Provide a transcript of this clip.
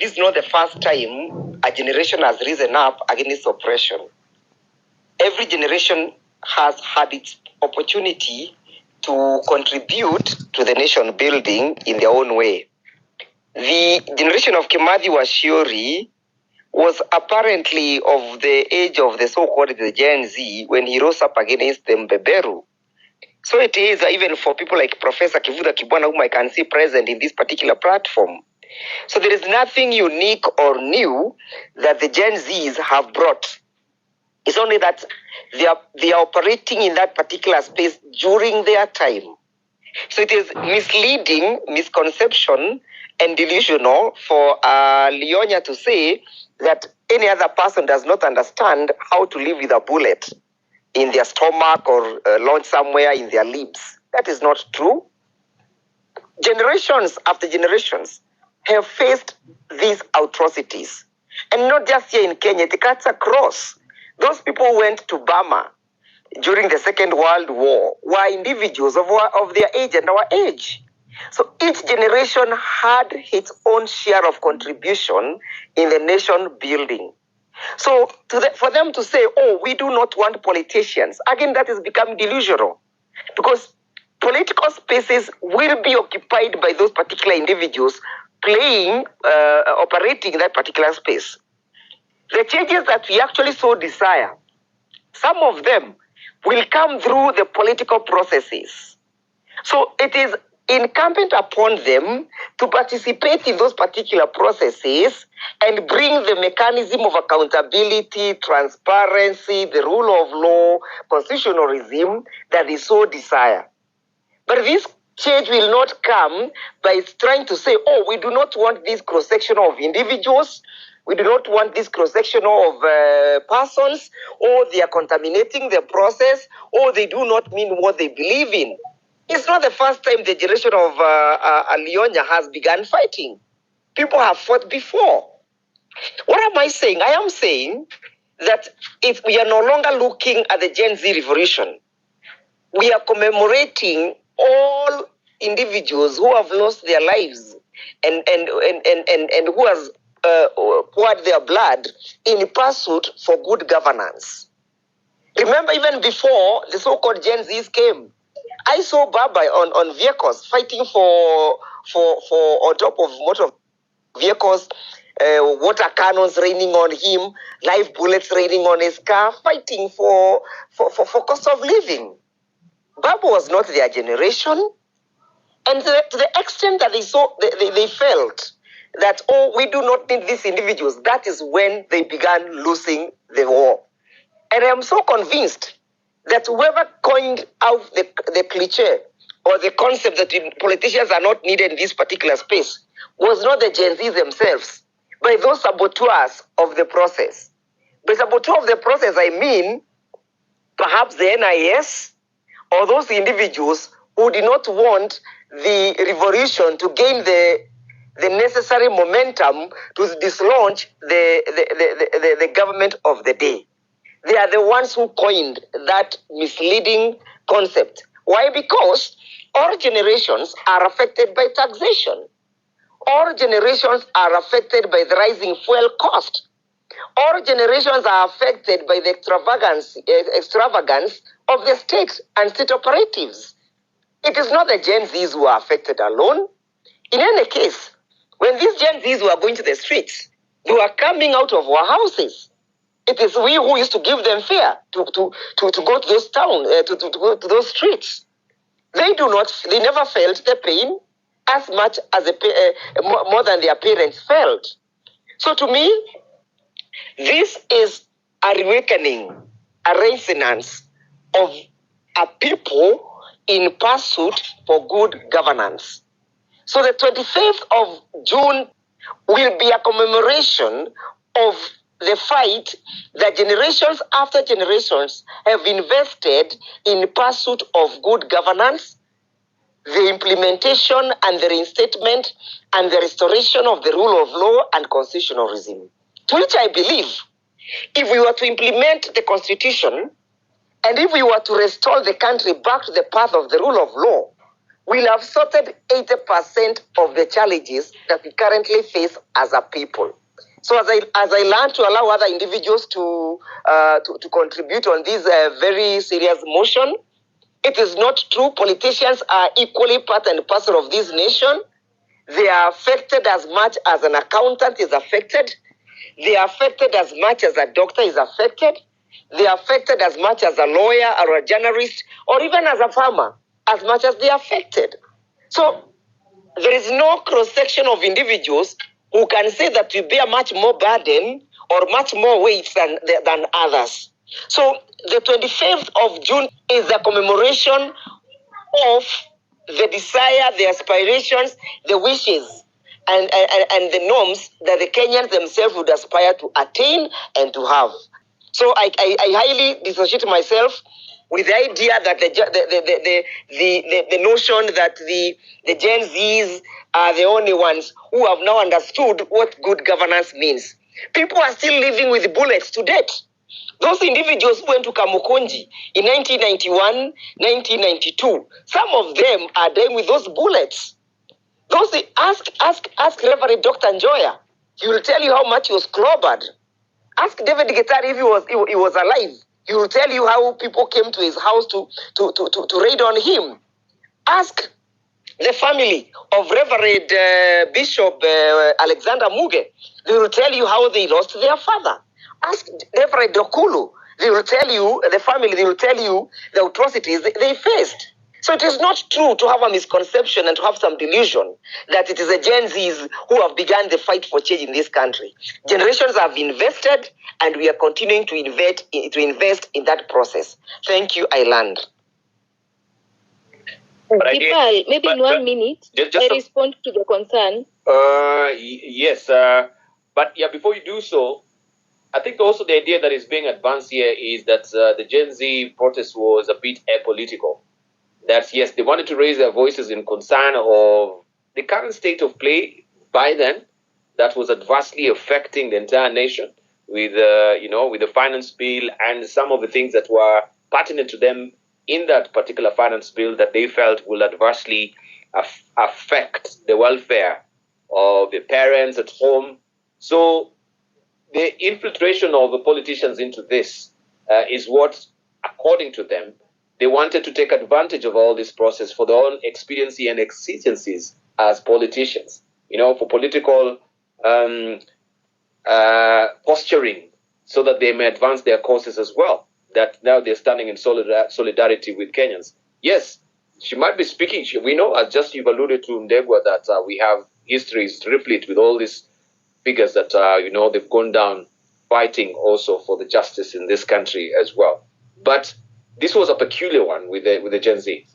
this is not the first time a generation has risen up against oppression. Every generation has had its opportunity to contribute to the nation building in their own way. The generation of Kimathi Washiori was apparently of the age of the so-called the Gen Z when he rose up against the Mbeberu. So it is even for people like Professor Kivuda Kibwana, whom I can see present in this particular platform. So there is nothing unique or new that the Gen Zs have brought. It's only that they are operating in that particular space during their time. So it is misleading, misconception, and delusional for Leonya to say that any other person does not understand how to live with a bullet in their stomach or launched somewhere in their lips. That is not true. Generations after generations have faced these atrocities. And not just here in Kenya, it cuts across. Those people who went to Burma during the Second World War were individuals of their age and our age. So each generation had its own share of contribution in the nation building. So for them to say, oh, we do not want politicians, again, that is becoming delusional. Because political spaces will be occupied by those particular individuals operating in that particular space. The changes that we actually so desire, some of them will come through the political processes. So it is incumbent upon them to participate in those particular processes and bring the mechanism of accountability, transparency, the rule of law, constitutionalism that they so desire. But this change will not come by trying to say, oh, we do not want this cross-section of individuals, we do not want this cross-section of persons, or they are contaminating the process, or they do not mean what they believe in. It's not the first time the generation of Leonya has begun fighting. People have fought before. What am I saying? I am saying that if we are no longer looking at the Gen Z revolution, we are commemorating all individuals who have lost their lives and who has poured their blood in pursuit for good governance. Remember, even before the so-called Gen Zs came, I saw Baba on vehicles fighting for on top of motor vehicles, water cannons raining on him, live bullets raining on his car, fighting for cost of living. Baba was not their generation, and to the extent that they felt that, oh, we do not need these individuals, that is when they began losing the war. And I am so convinced that whoever coined out the cliche or the concept that politicians are not needed in this particular space was not the Gen Z themselves, but those saboteurs of the process. By saboteur of the process, I mean perhaps the NIS or those individuals who did not want the revolution to gain the necessary momentum to dislodge the government of the day. They are the ones who coined that misleading concept. Why? Because all generations are affected by taxation. All generations are affected by the rising fuel cost. All generations are affected by the extravagance of the state and state operatives. It is not the Gen Zs who are affected alone. In any case, when these Gen Zs were going to the streets, they were coming out of our houses. It is we who used to give them fare to go to those towns, to go to those streets. They never felt the pain as much as more than their parents felt. So to me, this is a reawakening, a resonance of a people in pursuit for good governance. So the 25th of June will be a commemoration of the fight that generations after generations have invested in pursuit of good governance, the implementation and the reinstatement and the restoration of the rule of law and constitutionalism. To which I believe, if we were to implement the Constitution, and if we were to restore the country back to the path of the rule of law, will have sorted 80% of the challenges that we currently face as a people. So as I learn to allow other individuals to contribute on this very serious motion, it is not true. Politicians are equally part and parcel of this nation. They are affected as much as an accountant is affected. They are affected as much as a doctor is affected. They are affected as much as a lawyer or a journalist or even as a farmer, as much as they are affected. So there is no cross-section of individuals who can say that we bear much more burden or much more weight than others. So the 25th of June is a commemoration of the desire, the aspirations, the wishes, and the norms that the Kenyans themselves would aspire to attain and to have. So I highly dissociate myself with the idea that the notion that the Gen Zs are the only ones who have now understood what good governance means. People are still living with bullets to date. Those individuals who went to Kamukunji in 1991, 1992, some of them are dying with those bullets. Ask Reverend Dr. Njoya. He will tell you how much he was clobbered. Ask David Getari if he was alive. He will tell you how people came to his house to raid on him. Ask the family of Reverend Bishop Alexander Muge. They will tell you how they lost their father. Ask Reverend Dokulu. They will tell you, the family, they will tell you the atrocities they faced. So it is not true to have a misconception and to have some delusion that it is the Gen Zs who have begun the fight for change in this country. Generations have invested, and we are continuing to invest in that process. Thank you, I learned. Maybe in 1 minute, I respond to the concern. Yes, but yeah, before you do so, I think also the idea that is being advanced here is that the Gen Z protest was a bit apolitical. That yes, they wanted to raise their voices in concern of the current state of play by then that was adversely affecting the entire nation with with the finance bill and some of the things that were pertinent to them in that particular finance bill that they felt will adversely affect the welfare of the parents at home. So the infiltration of the politicians into this is what, according to them, they wanted to take advantage of all this process for their own expediency and exigencies as politicians, for political posturing, so that they may advance their causes as well, that now they're standing in solidarity with Kenyans. Yes, she might be speaking. We know, as just you've alluded to, Ndegwa, that we have histories replete with all these figures that, they've gone down fighting also for the justice in this country as well. But this was a peculiar one with the Gen Z.